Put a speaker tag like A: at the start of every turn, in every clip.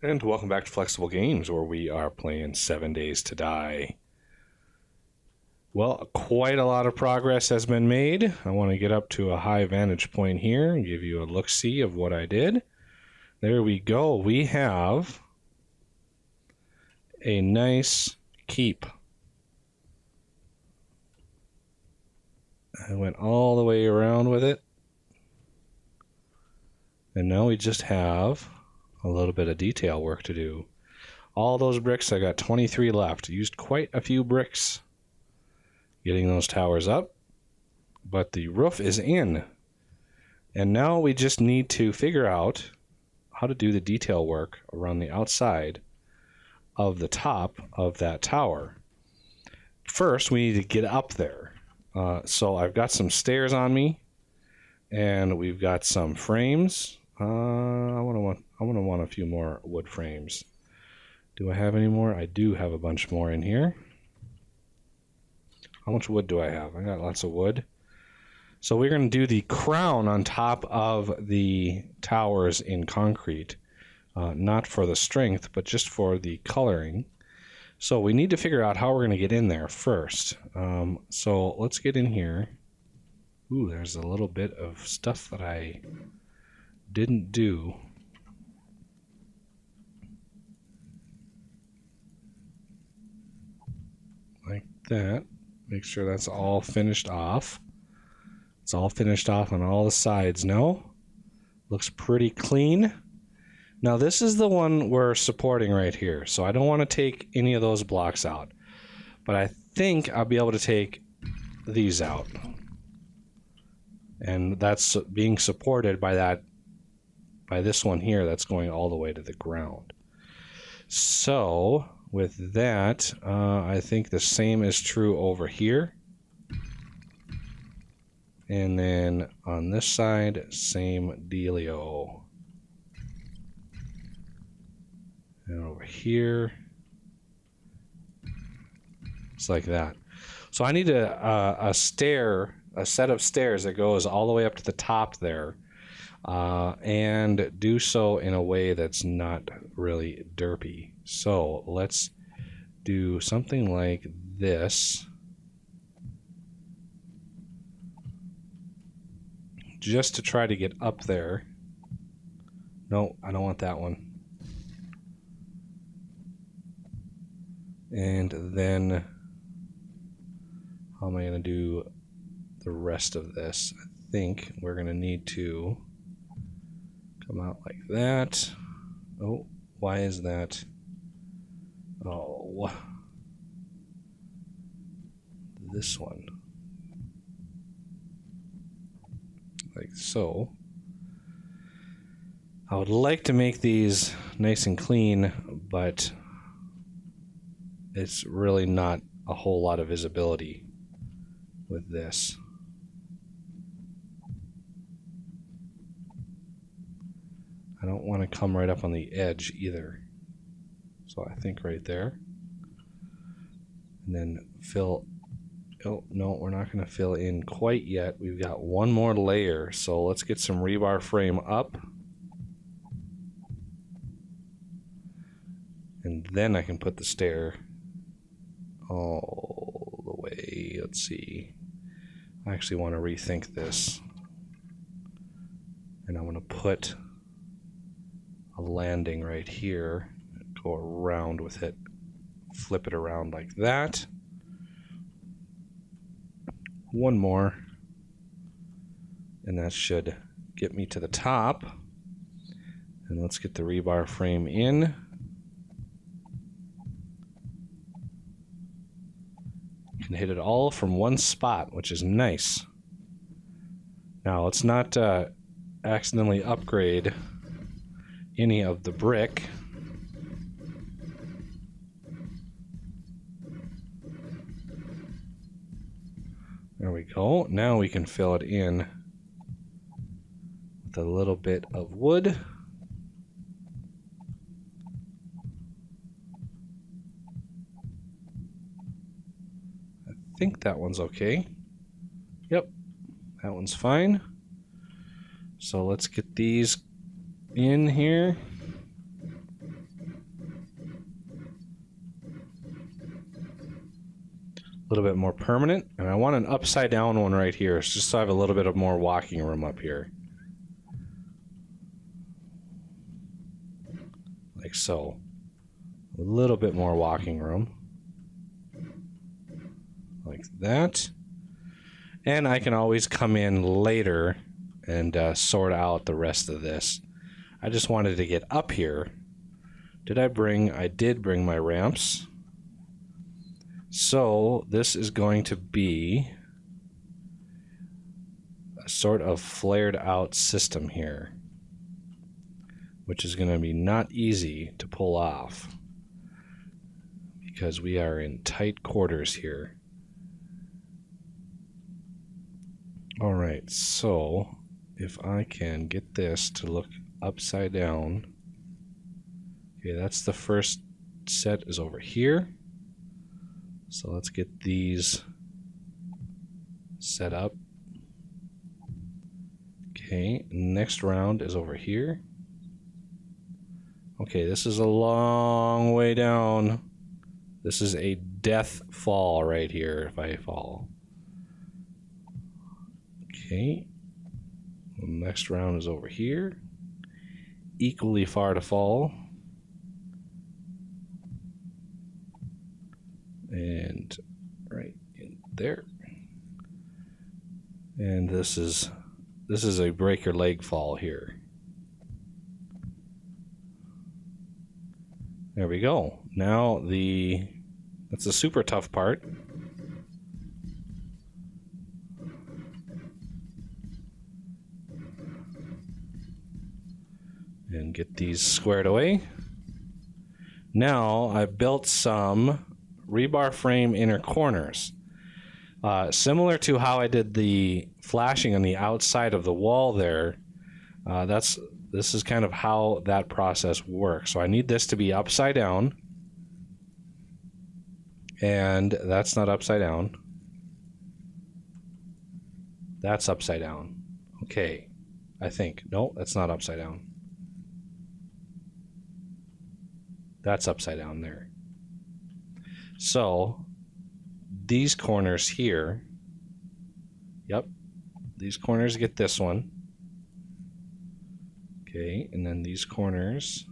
A: And welcome back to Flexible Games, where we are playing 7 Days to Die. Well, quite a lot of progress has been made. I want to get up to a high vantage point here and give you a look-see of what I did. There we go. We have a nice keep. I went all the way around with it. And now we just have a little bit of detail work to do. All those bricks, I got 23 left. Used quite a few bricks getting those towers up, but the roof is in. And now we just need to figure out how to do the detail work around the outside of the top of that tower. First, we need to get up there. So I've got some stairs on me, and we've got some frames. I want to want a few more wood frames. Do I have any more? I do have a bunch more in here. How much wood do I have? I got lots of wood. So we're going to do the crown on top of the towers in concrete. Not for the strength, but just for the coloring. So we need to figure out how we're going to get in there first. So let's get in here. Ooh, there's a little bit of stuff that I didn't do. Like that. Make sure that's all finished off. It's all finished off on all the sides now. Looks pretty clean. Now this is the one we're supporting right here, so I don't want to take any of those blocks out. But I think I'll be able to take these out. And that's being supported by this one here that's going all the way to the ground. So with that, I think the same is true over here. And then on this side, same dealio. And over here, it's like that. So I need a set of stairs that goes all the way up to the top there. And do so in a way that's not really derpy. So let's do something like this. Just to try to get up there. No, I don't want that one. And then how am I going to do the rest of this? I think we're going to need to come out like that. Oh, why is that? Oh, this one. Like so. I would like to make these nice and clean, but it's really not a whole lot of visibility with this. I don't want to come right up on the edge either. So I think right there. And then fill. Oh, no, we're not going to fill in quite yet. We've got one more layer. So let's get some rebar frame up. And then I can put the stair all the way. Let's see. I actually want to rethink this. And I'm going to put a landing right here. Go around with it. Flip it around like that. One more. And that should get me to the top. And let's get the rebar frame in. You can hit it all from one spot, which is nice. Now, let's not accidentally upgrade any of the brick. There we go. Now we can fill it in with a little bit of wood. I think that one's okay. Yep, that one's fine. So let's get these in here. little bit more permanent, and I want an upside down one right here, just so I have a little bit of more walking room up here. Like so. A little bit more walking room. Like that. And I can always come in later and sort out the rest of this. I just wanted to get up here. I did bring my ramps. So this is going to be a sort of flared out system here, which is going to be not easy to pull off because we are in tight quarters here. All right, so if I can get this to look upside down. Okay, that's the first set is over here. So let's get these set up. Okay, next round is over here. Okay, this is a long way down. This is a death fall right here if I fall. Okay, the next round is over here. Equally far to fall. And right in there. And this is a break your leg fall here. There we go. Now that's the super tough part. And get these squared away. Now I've built some rebar frame inner corners. Similar to how I did the flashing on the outside of the wall there, this is kind of how that process works. So I need this to be upside down, and that's not upside down. That's upside down. Okay, I think. No, that's not upside down. That's upside down there. So these corners here, yep, these corners get this one. Okay, and then these corners,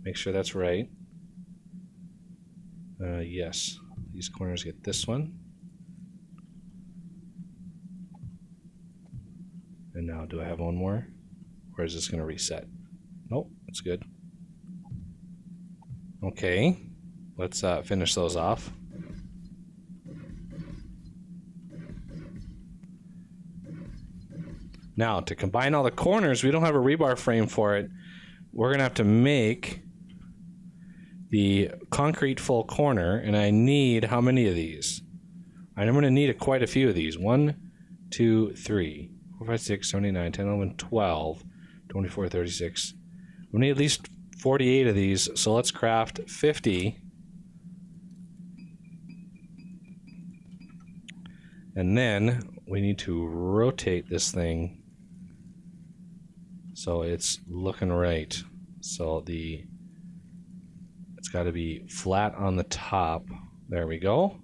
A: make sure that's right. Yes, these corners get this one. And now, do I have one more? Or is this going to reset? Nope, that's good. Okay, let's finish those off. Now, to combine all the corners, we don't have a rebar frame for it. We're going to have to make the concrete full corner, and I need how many of these? I'm going to need quite a few of these. 1, 2, 3, 4, 5, 6, 7, 8, 9, 10, 11, 12, 24, 36. We need at least 48 of these, so let's craft 50. And then we need to rotate this thing so it's looking right. So it's got to be flat on the top. There we go.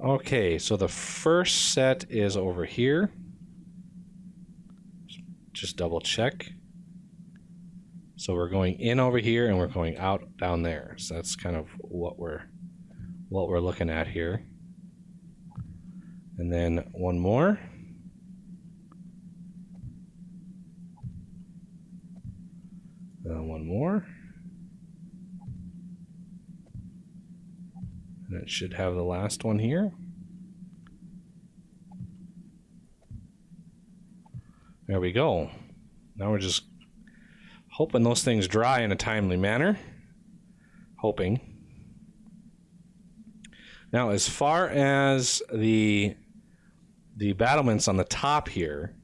A: Okay, so the first set is over here. Just double check. So we're going in over here and we're going out down there. So that's kind of what we're looking at here. And then one more. One more. And it should have the last one here. There we go. Now we're just hoping those things dry in a timely manner. Hoping. Now, as far as the battlements on the top here,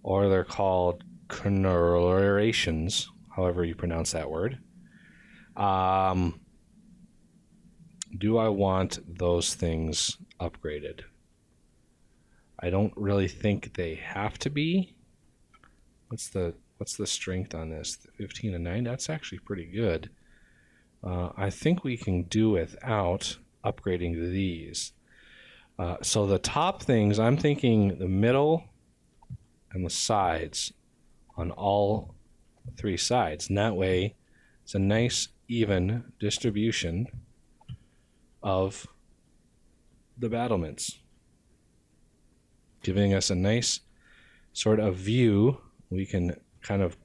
A: or they're called colorations, however you pronounce that word, do I want those things upgraded? I don't really think they have to be. What's the strength on this? 15 and 9? That's actually pretty good. I think we can do without upgrading these. So the top things, I'm thinking the middle and the sides on all three sides. And that way, it's a nice, even distribution of the battlements, giving us a nice sort of view. We can kind of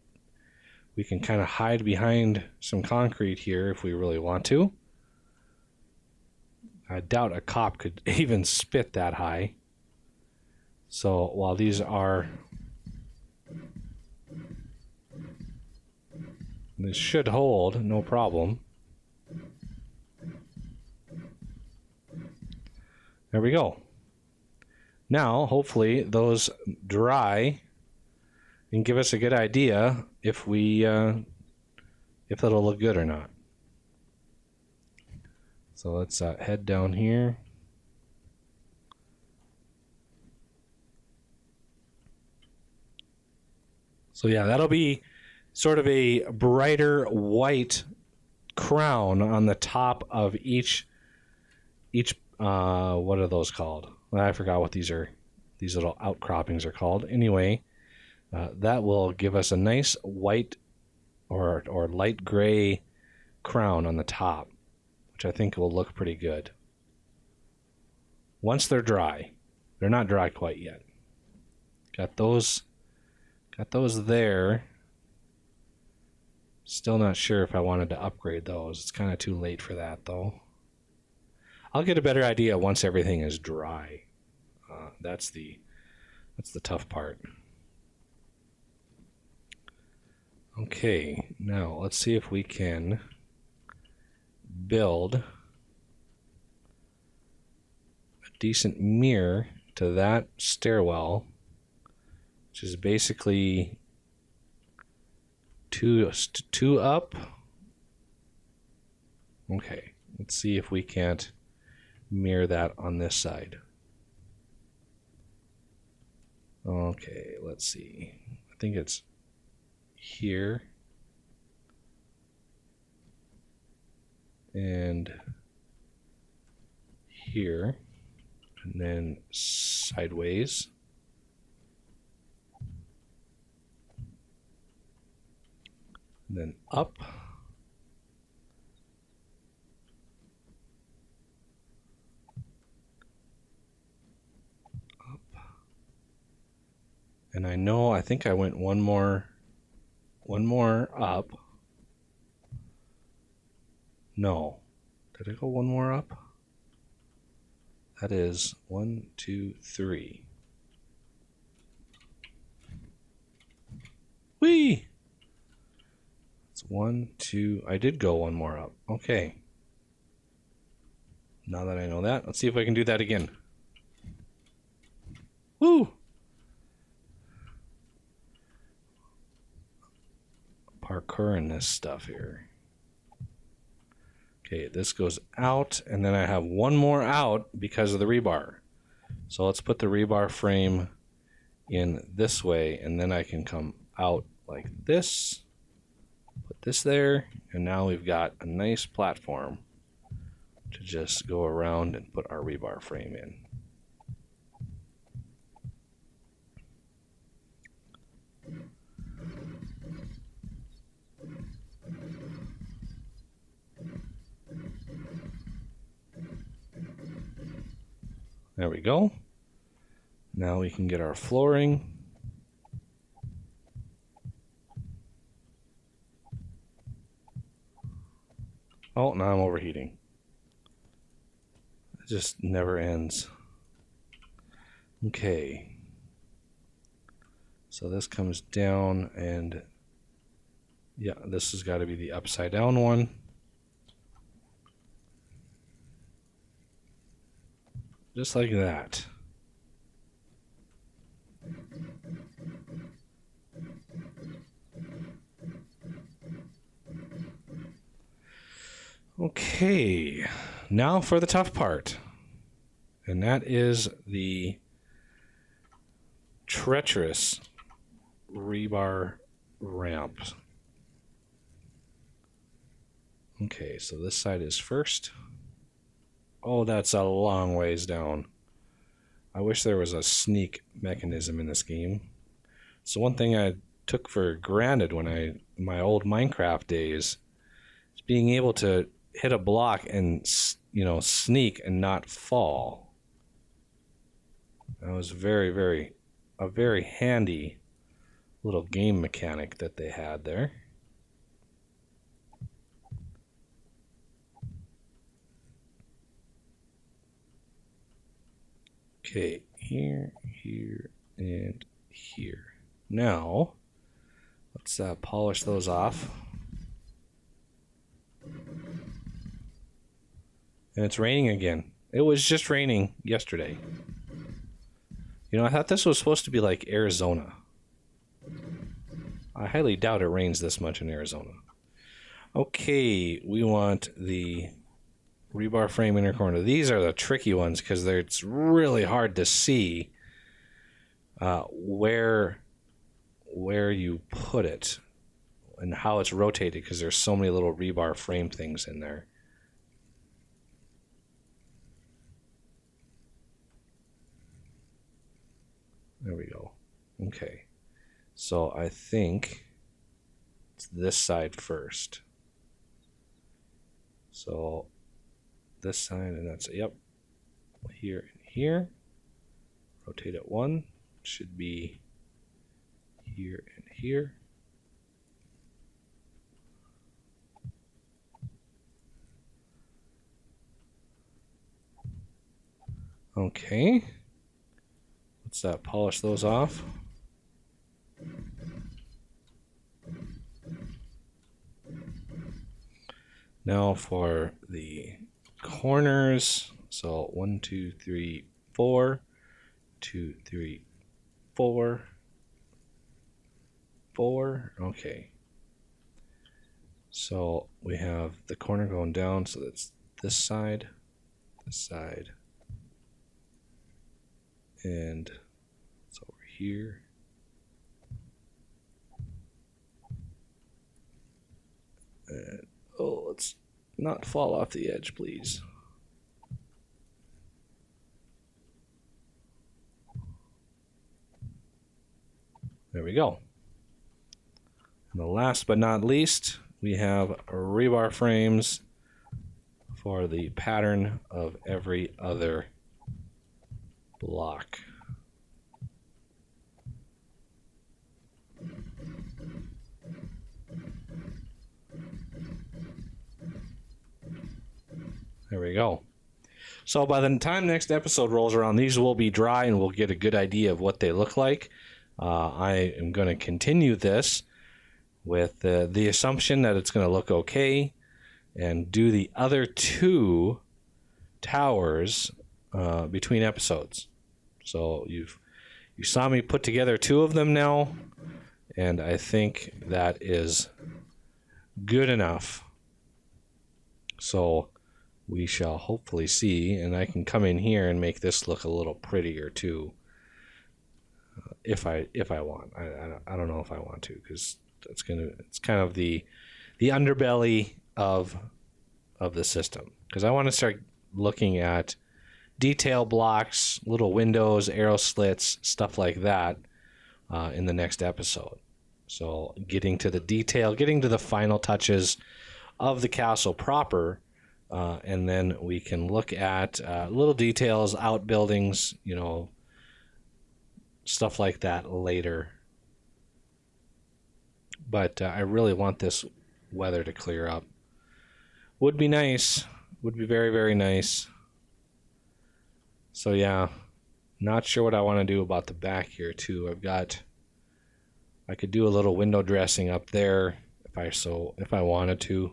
A: hide behind some concrete here if we really want to. I doubt a cop could even spit that high. So while these should hold, no problem. There we go. Now, hopefully, those dry and give us a good idea if that'll look good or not. So let's head down here. So yeah, that'll be sort of a brighter white crown on the top of each what are those called? I forgot what these little outcroppings are called. Anyway, that will give us a nice white or light gray crown on the top, which I think will look pretty good. Once they're dry. They're not dry quite yet. Got those there. Still not sure if I wanted to upgrade those. It's kind of too late for that, though. I'll get a better idea once everything is dry. That's the tough part. Okay, now let's see if we can build a decent mirror to that stairwell, which is basically two up. Okay, let's see if we can't mirror that on this side. Okay, let's see. I think it's here and here, and then sideways. And then up. And I think I went one more up. No. Did I go one more up? That is 1, 2, 3. Whee! It's 1, 2. I did go one more up. Okay. Now that I know that, let's see if I can do that again. Woo! Parkour in this stuff here. Okay, this goes out, and then I have one more out because of the rebar. So let's put the rebar frame in this way, and then I can come out like this, put this there, and now we've got a nice platform to just go around and put our rebar frame in. There we go. Now we can get our flooring. Oh, now I'm overheating. It just never ends. Okay. So this comes down, and yeah, this has got to be the upside down one. Just like that. Okay, now for the tough part. And that is the treacherous rebar ramps. Okay, so this side is first. Oh, that's a long ways down. I wish there was a sneak mechanism in this game. So one thing I took for granted when my old Minecraft days is being able to hit a block and, you know, sneak and not fall. That was a very handy little game mechanic that they had there. Okay, here, and here. Now, let's polish those off. And it's raining again. It was just raining yesterday. You know, I thought this was supposed to be like Arizona. I highly doubt it rains this much in Arizona. Okay, we want the rebar frame inner corner. These are the tricky ones because it's really hard to see where you put it and how it's rotated because there's so many little rebar frame things in there. There we go. Okay. So I think it's this side first. So this side, and that's, yep, here and here. Rotate it one. Should be here and here. Okay. Let's polish those off. Now for the corners. So 1, 2, 3, 4. 2, 3, 4. 4. Okay. So we have the corner going down, so that's this side, and it's over here. And, oh, let's not fall off the edge, please. There we go. And the last but not least, we have rebar frames for the pattern of every other block. There we go. So by the time next episode rolls around, these will be dry and we'll get a good idea of what they look like. I am going to continue this with the assumption that it's going to look okay and do the other two towers between episodes. So you saw me put together two of them now, and I think that is good enough. So we shall hopefully see, and I can come in here and make this look a little prettier too, if I want. I don't know if I want to, because it's kind of the underbelly of the system, because I want to start looking at detail blocks, little windows, arrow slits, stuff like that in the next episode. So getting to the detail, getting to the final touches of the castle proper, and then we can look at little details, outbuildings, you know, stuff like that later. But I really want this weather to clear up. Would be nice. Would be very, very nice. So yeah, not sure what I want to do about the back here too. I could do a little window dressing up there if I wanted to.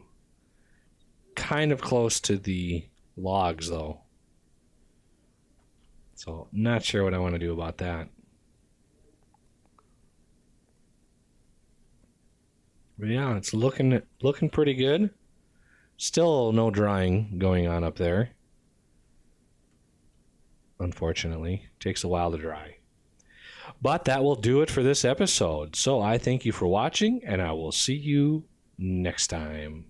A: Kind of close to the logs though. So not sure what I want to do about that. But yeah, it's looking pretty good. Still no drying going on up there. Unfortunately, takes a while to dry. But that will do it for this episode. So I thank you for watching, and I will see you next time.